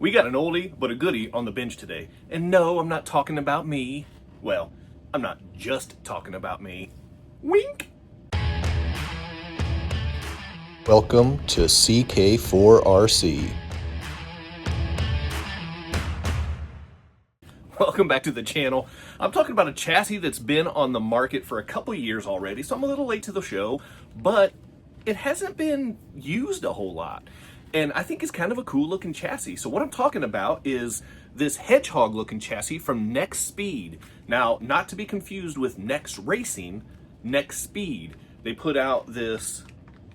We got an oldie but a goodie on the bench today. And no, I'm not talking about me. Well, I'm not just talking about me. Wink! Welcome to CK4RC. Welcome back to the channel. I'm talking about a chassis that's been on the market for a couple years already, so I'm a little late to the show, but it hasn't been used a whole lot. And I think it's kind of a cool looking chassis. So what I'm talking about is this hedgehog looking chassis from Next Speed. Now, not to be confused with Next Racing, Next Speed. They put out this,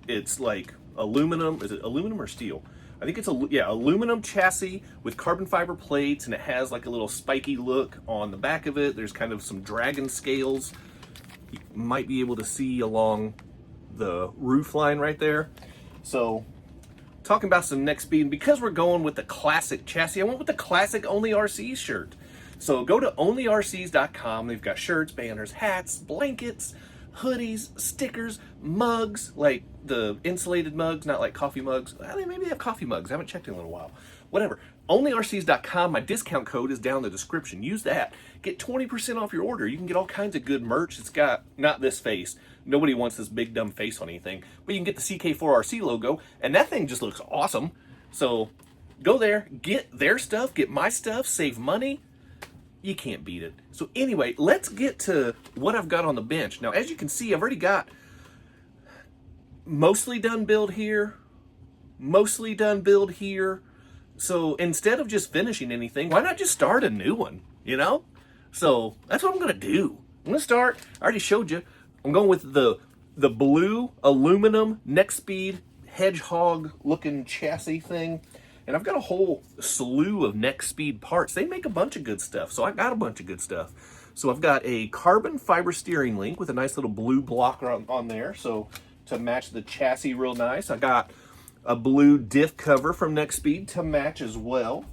it's like aluminum, is it aluminum or steel? I think it's aluminum chassis with carbon fiber plates, and it has like a little spiky look on the back of it. There's kind of some dragon scales you might be able to see along the roof line right there. So talking about some Next Speed, and because we're going with the classic chassis, I went with the classic Only RCs shirt. So go to onlyrcs.com. They've got shirts, banners, hats, blankets, hoodies, stickers, mugs, like the insulated mugs, not like coffee mugs. Maybe they have coffee mugs. I haven't checked in a little while. Whatever. Onlyrcs.com. My discount code is down in the description. Use that. Get 20% off your order. You can get all kinds of good merch. It's got, not this face. Nobody wants this big dumb face on anything. But you can get the CK4RC logo, and that thing just looks awesome. So go there, get their stuff, get my stuff, save money. You can't beat it. So anyway, let's get to what I've got on the bench. Now, as you can see, I've already got mostly done build here, mostly done build here. So instead of just finishing anything, why not just start a new one, you know? So that's what I'm gonna do. I'm gonna start, I already showed you, I'm going with the blue aluminum Next Speed hedgehog looking chassis thing. And I've got a whole slew of Next Speed parts. They make a bunch of good stuff, so I got a bunch of good stuff. So I've got a carbon fiber steering link with a nice little blue blocker on there, so to match the chassis real nice. I got a blue diff cover from Next Speed to match as well.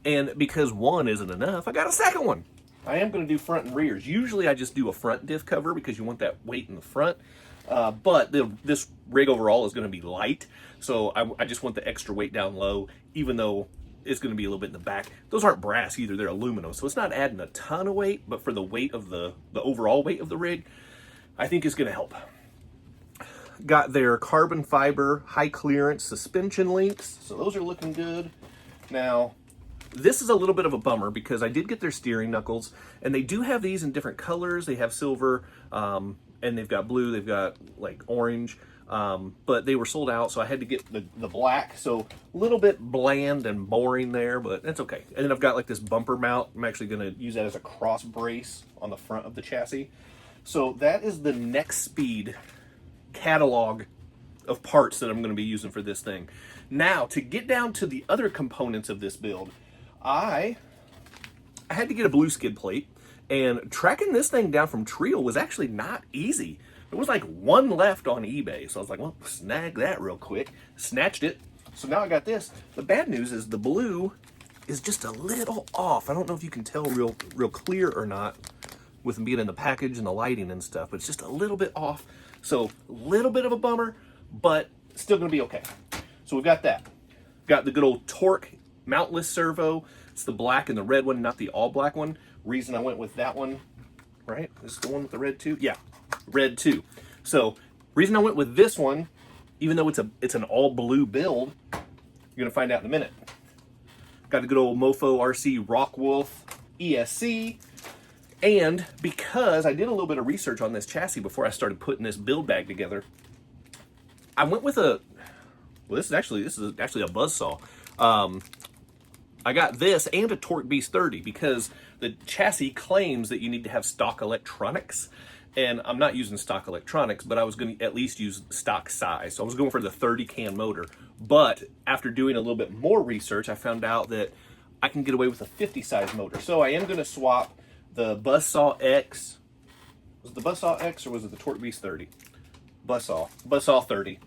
And because one isn't enough, I got a second one. I am going to do front and rears. Usually I just do a front diff cover because you want that weight in the front. But this rig overall is going to be light, so I just want the extra weight down low, even though it's going to be a little bit in the back. Those aren't brass either, they're aluminum, so it's not adding a ton of weight, but for the weight of the overall weight of the rig, I think it's going to help. Got their carbon fiber high clearance suspension links, so those are looking good. Now, this is a little bit of a bummer because I did get their steering knuckles, and they do have these in different colors. They have silver, and they've got blue, they've got like orange, but they were sold out, so I had to get the black, so a little bit bland and boring there, but that's okay. And then I've got like this bumper mount. I'm actually going to use that as a cross brace on the front of the chassis. So that is the Next Speed catalog of parts that I'm going to be using for this thing. Now, to get down to the other components of this build, I had to get a blue skid plate. And tracking this thing down from Trio was actually not easy. There was like one left on eBay. So I was like, well, snag that real quick. Snatched it. So now I got this. The bad news is the blue is just a little off. I don't know if you can tell real clear or not with them being in the package and the lighting and stuff. But it's just a little bit off. So a little bit of a bummer, but still going to be okay. So we've got that. Got the good old Torque mountless servo. It's the black and the red one, not the all black one. Reason I went with that one, right? This is the one with the red too? Yeah, red too. So reason I went with this one, even though it's an all blue build, you're gonna find out in a minute. Got a good old Mofo RC Rockwolf ESC. And because I did a little bit of research on this chassis before I started putting this build bag together, I went with this is actually a buzzsaw. I got this and a Torque Beast 30 because the chassis claims that you need to have stock electronics, and I'm not using stock electronics, but I was going to at least use stock size. So I was going for the 30 can motor, but after doing a little bit more research, I found out that I can get away with a 50 size motor. So I am going to swap the Buzzsaw X. Was it the Buzzsaw X or was it the Torque Beast 30? Buzzsaw 30.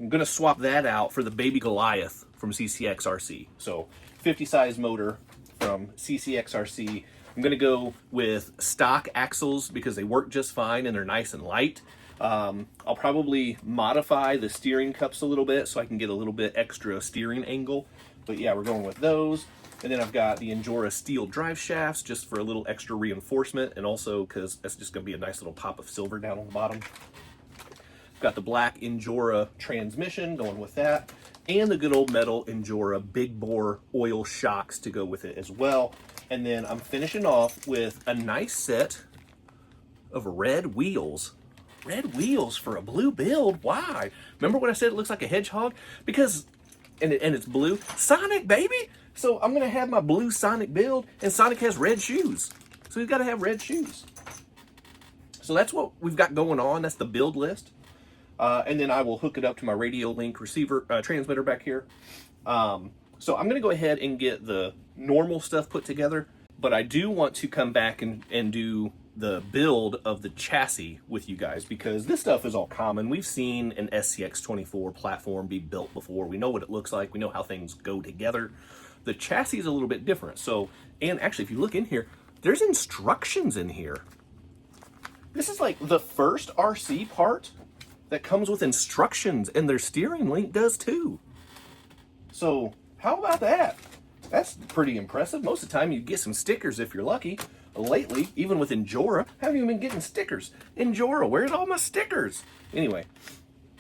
I'm going to swap that out for the Baby Goliath from CCXRC. So 50 size motor from CCXRC. I'm going to go with stock axles because they work just fine and they're nice and light. I'll probably modify the steering cups a little bit so I can get a little bit extra steering angle. But yeah, we're going with those. And then I've got the Injora steel drive shafts just for a little extra reinforcement, and also because that's just going to be a nice little pop of silver down on the bottom. Got the black Injora transmission going with that, and the good old metal Injora big bore oil shocks to go with it as well. And then I'm finishing off with a nice set of red wheels. Red wheels for a blue build. Why? Remember when I said it looks like a hedgehog? Because, and it's blue. Sonic, baby! So I'm going to have my blue Sonic build, and Sonic has red shoes. So he's got to have red shoes. So that's what we've got going on. That's the build list. And then I will hook it up to my radio link receiver transmitter back here. So I'm going to go ahead and get the normal stuff put together, but I do want to come back and do the build of the chassis with you guys, because this stuff is all common. We've seen an SCX24 platform be built before. We know what it looks like. We know how things go together. The chassis is a little bit different. So, and actually, if you look in here, there's instructions in here. This is like the first RC part that comes with instructions, and their steering link does too. So how about that? That's pretty impressive. Most of the time you get some stickers if you're lucky. Lately, even with Injora, I haven't even been getting stickers. Injora, where's all my stickers? Anyway,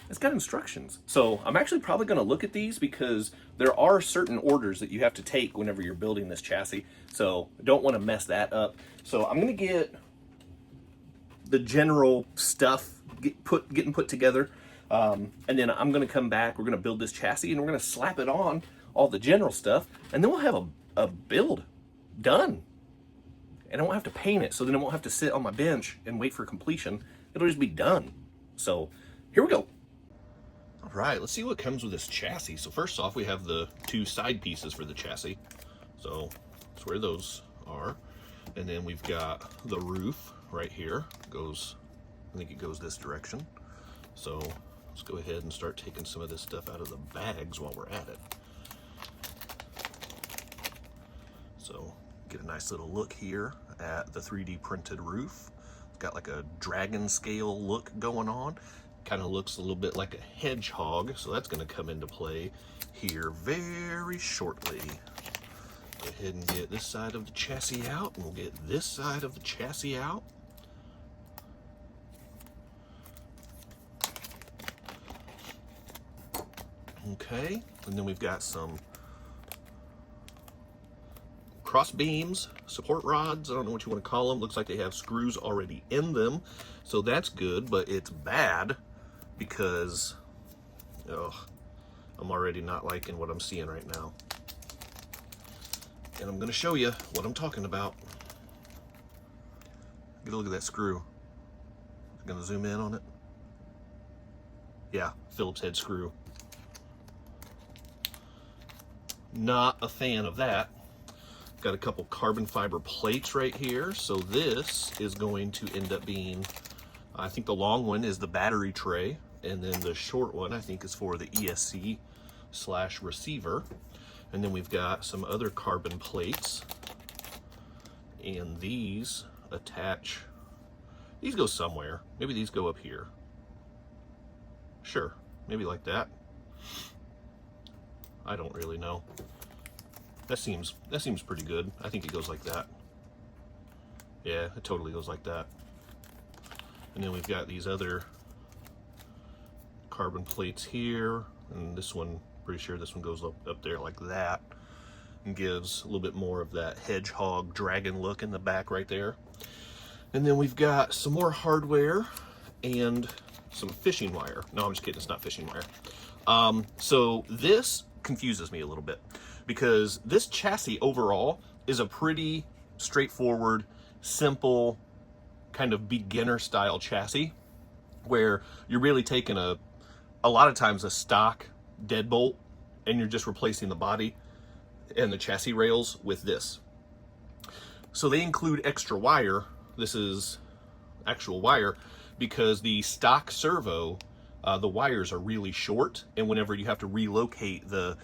it's got instructions. So I'm actually probably going to look at these, because there are certain orders that you have to take whenever you're building this chassis. So I don't want to mess that up. So I'm going to get the general stuff getting put together, and then I'm going to come back. We're going to build this chassis, and we're going to slap it on all the general stuff, and then we'll have a build done. And I won't have to paint it, so then I won't have to sit on my bench and wait for completion. It'll just be done. So here we go. All right, let's see what comes with this chassis. So first off, we have the two side pieces for the chassis. So that's where those are. And then we've got the roof right here. I think it goes this direction. So let's go ahead and start taking some of this stuff out of the bags while we're at it. So get a nice little look here at the 3D printed roof. It's got like a dragon scale look going on. Kind of looks a little bit like a hedgehog, so that's going to come into play here very shortly. Go ahead and get this side of the chassis out, and we'll get this side of the chassis out. Okay, and then we've got some cross beams, support rods, I don't know what you want to call them. Looks like they have screws already in them, so that's good, but it's bad because I'm already not liking what I'm seeing right now. And I'm going to show you what I'm talking about. Get a look at that screw. I'm going to zoom in on it. Yeah, Phillips head screw. Not a fan of that. Got a couple carbon fiber plates right here. So this is going to end up being, I think the long one is the battery tray, and then the short one I think is for the ESC/receiver. And then we've got some other carbon plates, and these attach, these go somewhere. Maybe these go up here. Sure, maybe like that. I don't really know. That seems pretty good. I think it goes like that. Yeah, it totally goes like that. And then we've got these other carbon plates here, and this one, pretty sure this one goes up there like that, and gives a little bit more of that hedgehog dragon look in the back right there. And then we've got some more hardware and some fishing wire. No, I'm just kidding, it's not fishing wire. So this confuses me a little bit, because this chassis overall is a pretty straightforward, simple, kind of beginner style chassis, where you're really taking a lot of times a stock deadbolt, and you're just replacing the body and the chassis rails with this. So they include extra wire. This is actual wire, because the stock servo, the wires are really short, and whenever you have to relocate the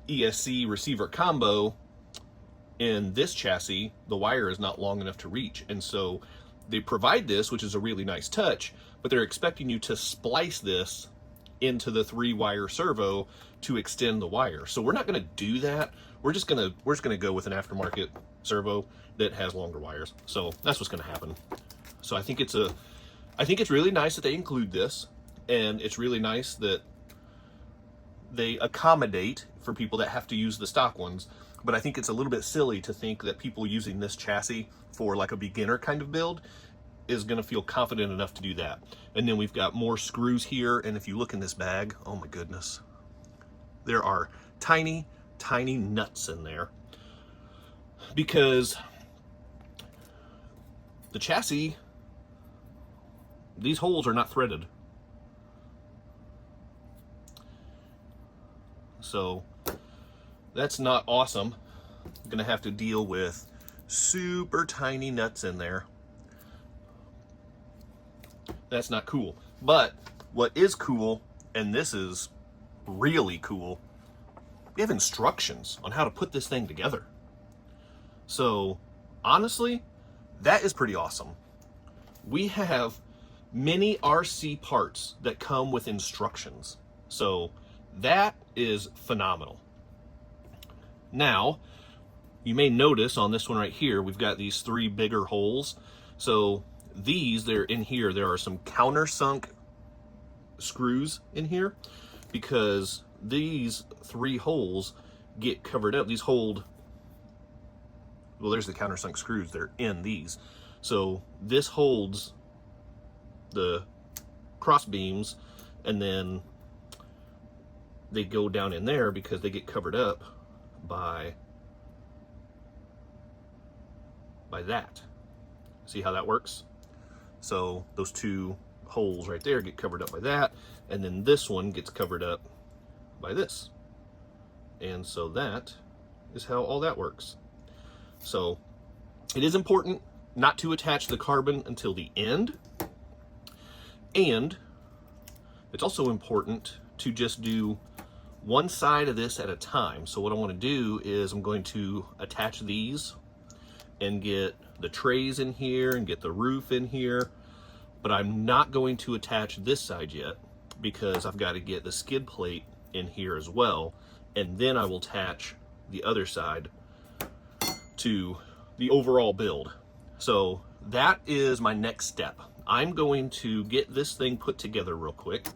ESC receiver combo in this chassis, the wire is not long enough to reach, and so they provide this, which is a really nice touch, but they're expecting you to splice this into the 3-wire servo to extend the wire. So we're not going to do that. We're just going to go with an aftermarket servo that has longer wires. So that's what's going to happen. So I think it's really nice that they include this, and it's really nice that they accommodate for people that have to use the stock ones. But I think it's a little bit silly to think that people using this chassis for like a beginner kind of build is going to feel confident enough to do that. And then we've got more screws here, and if you look in this bag, oh my goodness, there are tiny, tiny nuts in there, because the chassis, these holes are not threaded. So that's not awesome. I'm gonna have to deal with super tiny nuts in there. That's not cool. But what is cool, and this is really cool, we have instructions on how to put this thing together. So honestly, that is pretty awesome. We have many RC parts that come with instructions. So that is phenomenal. Now, you may notice on this one right here, we've got these 3 bigger holes. So they're in here. There are some countersunk screws in here, because these 3 holes get covered up. These hold, well, there's the countersunk screws. They're in these. So this holds the cross beams, and then they go down in there because they get covered up by that. See how that works? So those 2 holes right there get covered up by that, and then this one gets covered up by this. And so that is how all that works. So it is important not to attach the carbon until the end, and it's also important to just do one side of this at a time. So what I want to do is I'm going to attach these and get the trays in here and get the roof in here, but I'm not going to attach this side yet because I've got to get the skid plate in here as well, and then I will attach the other side to the overall build. So that is my next step. I'm going to get this thing put together real quick,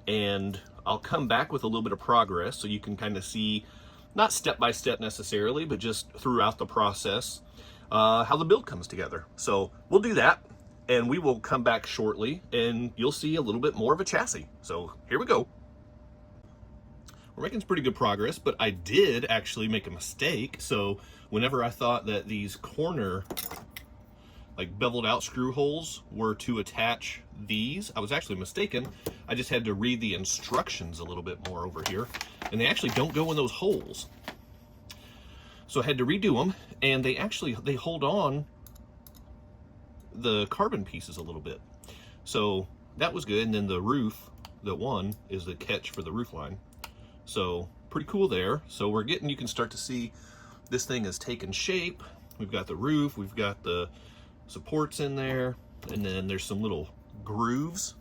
and I'll come back with a little bit of progress so you can kind of see, not step by step necessarily, but just throughout the process, how the build comes together. So we'll do that, and we will come back shortly, and you'll see a little bit more of a chassis. So here we go. We're making some pretty good progress, but I did actually make a mistake. So whenever I thought that these corner, like beveled out screw holes were to attach these, I was actually mistaken. I just had to read the instructions a little bit more over here, and they actually don't go in those holes. So I had to redo them, and they hold on the carbon pieces a little bit. So that was good. And then the roof, the one is the catch for the roof line. So pretty cool there. So we're getting, you can start to see this thing has taken shape. We've got the roof, we've got the supports in there, and then there's some little grooves.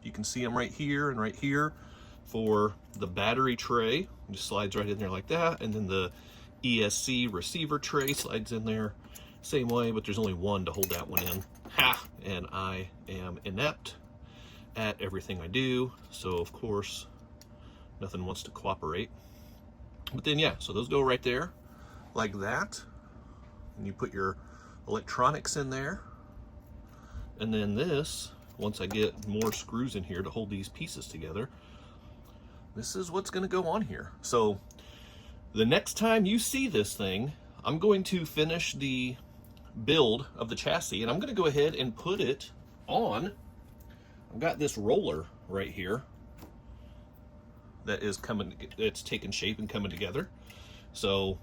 You can see them right here and right here for the battery tray. It just slides right in there like that. And then the ESC receiver tray slides in there same way, but there's only one to hold that one in. Ha! And I am inept at everything I do, so of course nothing wants to cooperate. But then yeah, so those go right there like that, and you put your electronics in there, and then this, once I get more screws in here to hold these pieces together, this is what's going to go on here. So the next time you see this thing, I'm going to finish the build of the chassis, and I'm going to go ahead and put it on. I've got this roller right here that is coming, it's taking shape and coming together. So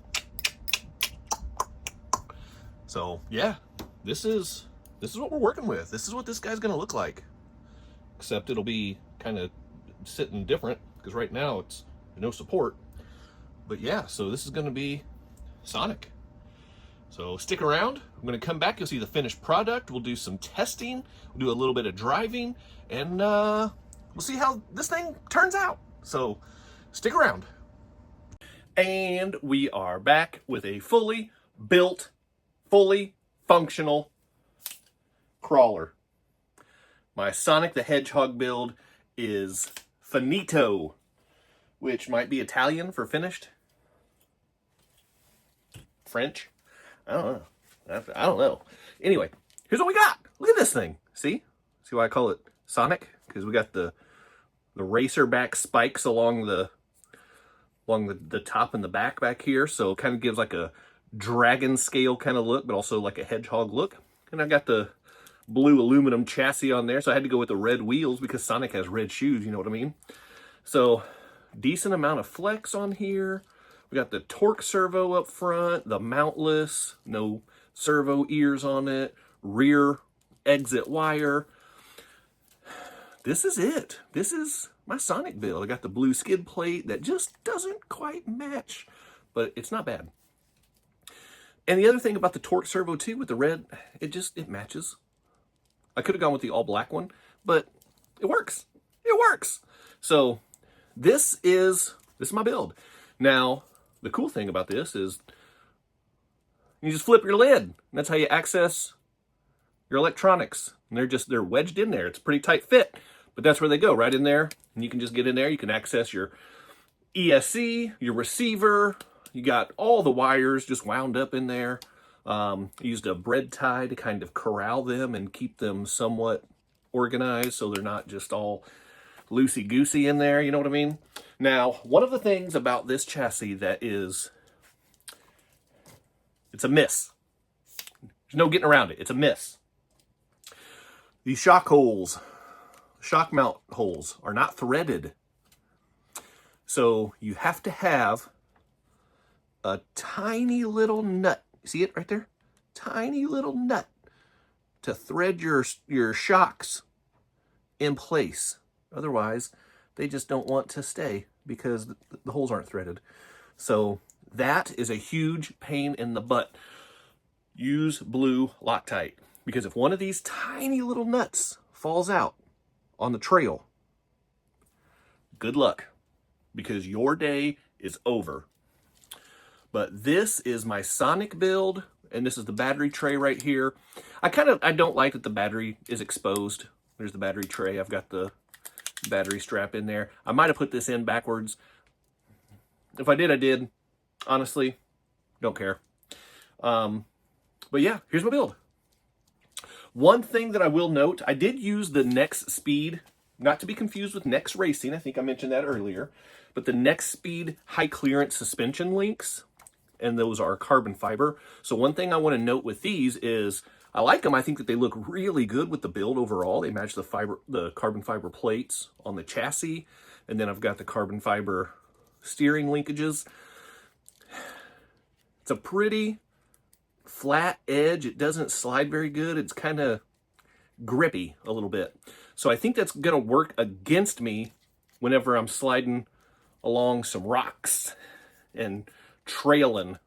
yeah, this is what we're working with. This is what this guy's going to look like, except it'll be kind of sitting different because right now it's no support. But yeah, so this is going to be Sonic. So stick around. I'm going to come back. You'll see the finished product. We'll do some testing. We'll do a little bit of driving. And we'll see how this thing turns out. So stick around. And we are back with a fully built, fully functional crawler. My Sonic the Hedgehog build is finito, which might be Italian for finished. French? I don't know. I don't know. Anyway, here's what we got. Look at this thing. See? See why I call it Sonic? Because we got the racer back spikes along the top and the back here. So it kind of gives like a dragon scale kind of look, but also like a hedgehog look. And I got the blue aluminum chassis on there. So I had to go with the red wheels because Sonic has red shoes, you know what I mean? So decent amount of flex on here. We got the torque servo up front, the mountless, no servo ears on it, rear exit wire. This is it. This is my Sonic build. I got the blue skid plate that just doesn't quite match, but it's not bad. And the other thing about the torque servo too with the red, it matches. I could have gone with the all black one, but it works. It works. So this is my build. Now, the cool thing about this is you just flip your lid. And that's how you access your electronics. And they're wedged in there. It's a pretty tight fit, but that's where they go, right in there. And you can just get in there. You can access your ESC, your receiver. You got all the wires just wound up in there. Used a bread tie to kind of corral them and keep them somewhat organized so they're not just all loosey-goosey in there, you know what I mean? Now, one of the things about this chassis that it's a miss. There's no getting around it. It's a miss. These shock mount holes are not threaded. So you have to have a tiny little nut. See it right there? Tiny little nut to thread your shocks in place. Otherwise, they just don't want to stay because the holes aren't threaded. So that is a huge pain in the butt. Use blue Loctite, because if one of these tiny little nuts falls out on the trail, good luck, because your day is over. But this is my Sonic build, and this is the battery tray right here. I don't like that the battery is exposed. There's the battery tray. I've got the battery strap in there. I might have put this in backwards. If I did, I did. Honestly, don't care. But yeah, here's my build. One thing that I will note, I did use the Nex Speed, not to be confused with Nex Racing. I think I mentioned that earlier. But the Nex Speed high clearance suspension links, and those are carbon fiber. So one thing I want to note with these is I like them. I think that they look really good with the build overall. They match the carbon fiber plates on the chassis. And then I've got the carbon fiber steering linkages. It's a pretty flat edge. It doesn't slide very good. It's kind of grippy a little bit. So I think that's going to work against me whenever I'm sliding along some rocks and trailing.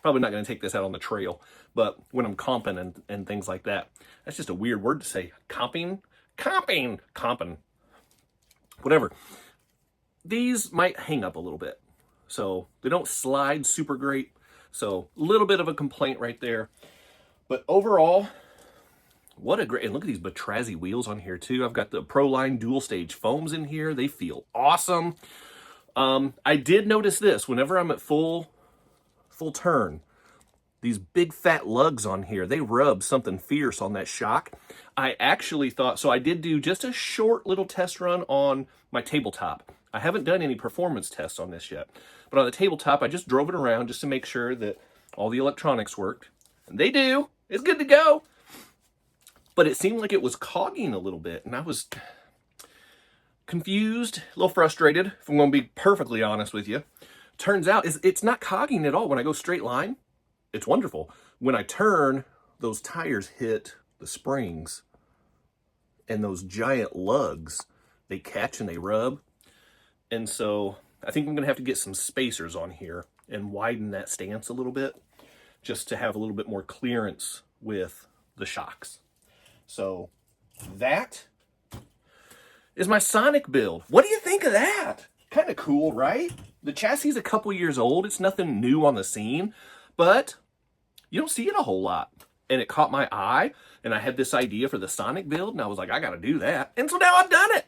Probably not going to take this out on the trail, but when I'm comping and things like that. That's just a weird word to say. Comping? Comping. Whatever. These might hang up a little bit. So they don't slide super great. So a little bit of a complaint right there. But overall, what a great, and look at these Batrazzi wheels on here too. I've got the Proline dual stage foams in here. They feel awesome. I did notice this, whenever I'm at full turn, these big fat lugs on here, they rub something fierce on that shock. I actually thought, so I did do just a short little test run on my tabletop. I haven't done any performance tests on this yet, but on the tabletop, I just drove it around just to make sure that all the electronics worked. And they do. It's good to go. But it seemed like it was cogging a little bit, and I was confused, a little frustrated, if I'm going to be perfectly honest with you. Turns out it's not cogging at all. When I go straight line, it's wonderful. When I turn, those tires hit the springs, and those giant lugs, they catch and they rub. And so I think I'm going to have to get some spacers on here and widen that stance a little bit, just to have a little bit more clearance with the shocks. So that is my Sonic build. What do you think of that? Kind of cool, right? The chassis is a couple years old. It's nothing new on the scene, but you don't see it a whole lot. And it caught my eye, and I had this idea for the Sonic build, and I was like, I gotta do that. And so now I've done it.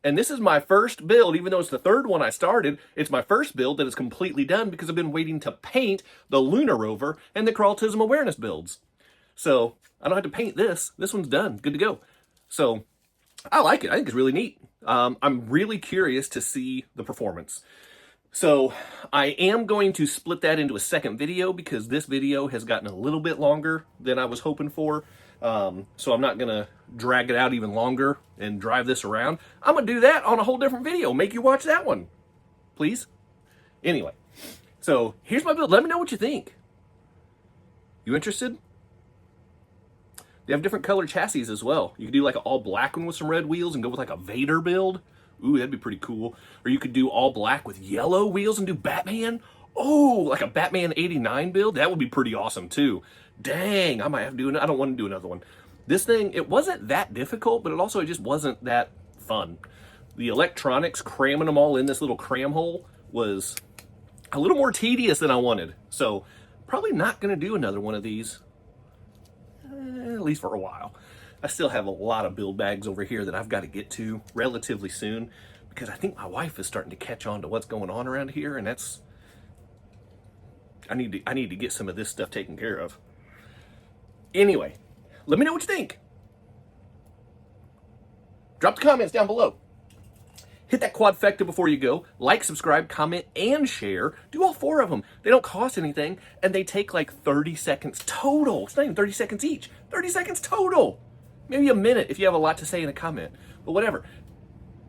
And this is my first build, even though it's the third one I started, it's my first build that is completely done because I've been waiting to paint the Lunar Rover and the Crawltism Awareness builds. So I don't have to paint this. This one's done, good to go. So I like it. I think it's really neat. I'm really curious to see the performance. So I am going to split that into a second video because this video has gotten a little bit longer than I was hoping for. So I'm not going to drag it out even longer and drive this around. I'm going to do that on a whole different video. Make you watch that one, please. Anyway, so here's my build. Let me know what you think. You interested? They have different color chassis as well. You could do like an all black one with some red wheels and go with like a Vader build. Ooh, that'd be pretty cool. Or you could do all black with yellow wheels and do Batman. Oh, like a Batman 89 build. That would be pretty awesome too. Dang, I might have to do it. I don't want to do another one. This thing, it wasn't that difficult, but it just wasn't that fun. The electronics, cramming them all in this little cram hole was a little more tedious than I wanted. So probably not going to do another one of these. At least for a while. I still have a lot of build bags over here that I've got to get to relatively soon because I think my wife is starting to catch on to what's going on around here, and that's I need to get some of this stuff taken care of. Anyway, let me know what you think. Drop the comments down below. Hit that quadfecta before you go. Like, subscribe, comment, and share. Do all 4 of them. They don't cost anything, and they take like 30 seconds total. It's not even 30 seconds each. 30 seconds total. Maybe a minute if you have a lot to say in a comment. But whatever.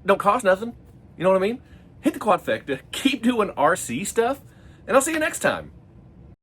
Don't cost nothing. You know what I mean? Hit the quadfecta. Keep doing RC stuff, and I'll see you next time.